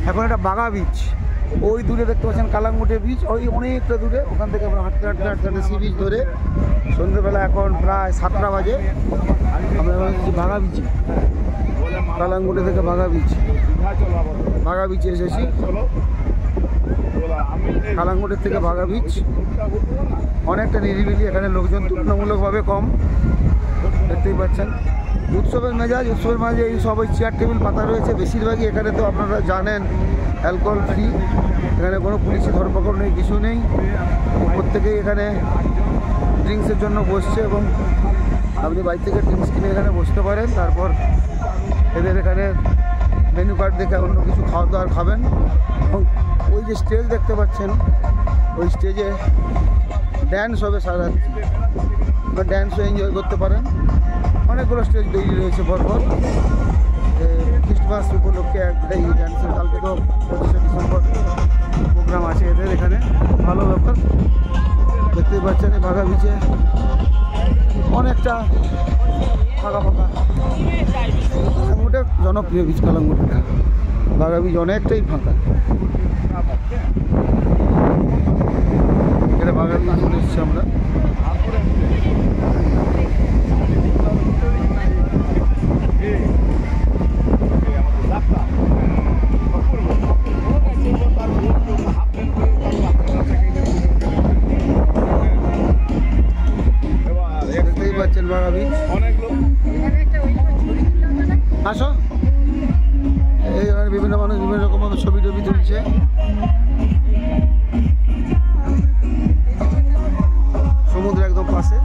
এখন এটা বাঘা বিচ, ওই দূরে দেখতে পাচ্ছেন কালাঙ্গুটে বিচ, ওই অনেকটা দূরে। ওখান থেকে আমরা হাঁটতে হাঁটতে হাঁটতে হাঁটতে সি বিচ ধরে সন্ধ্যেবেলা এখন প্রায় 7টা বাজে আমরা এসেছি বাঘা বিচে। কালাঙ্গুটে থেকে বাঘা বিচে এসেছি। কালাঙ্গুটের থেকে বাঘা বিচ অনেকটা নিরিবিলি, এখানে লোকজন তুলনামূলকভাবে কম, দেখতেই পাচ্ছেন। উৎসবের মেজাজ, উৎসবের মাঝে এই সব ওই চেয়ার টেবিল পাতা রয়েছে বেশিরভাগই। এখানে তো আপনারা জানেন অ্যালকোহল ফ্রি, এখানে কোনো পুলিশি ধরপাকড় নেই, কিছু নেই। প্রত্যেকেই এখানে ড্রিঙ্কসের জন্য বসছে এবং আপনি বাইরে থেকে ড্রিঙ্কস কিনে এখানে বসতে পারেন। তারপর এদের এখানে মেনু কার্ড দেখে অন্য কিছু খাওয়া দাওয়ার খাবেন। এবং ওই যে স্টেজ দেখতে পাচ্ছেন, ওই স্টেজে ড্যান্স হবে সারা রাত, বা ড্যান্সও এনজয় করতে পারেন। অনেকগুলো স্টেজ তৈরি রয়েছে পরপর। খ্রিস্টমাস উপলক্ষে এই ড্যান্সের, কালকে তো 25শে ডিসেম্বর প্রোগ্রাম আছে এদের এখানে, ভালো ব্যাপার। দেখতেই পাচ্ছেন এই বাঘা বিচে অনেকটা ফাঁকা ফাঁকা, কালাঙ্গুটে জনপ্রিয় বিচ কালাঙ্গুটেটা। বাঘা বিচ অনেকটাই ফাঁকা। এটা বাঘা বিচ চলে এসেছি আমরা। দেখতেই পাচ্ছেন বাঘা বিচ। আসো, এইখানে বিভিন্ন মানুষ বিভিন্ন রকমভাবে ছবি টবি তুলছে। সমুদ্র একদম পাশে।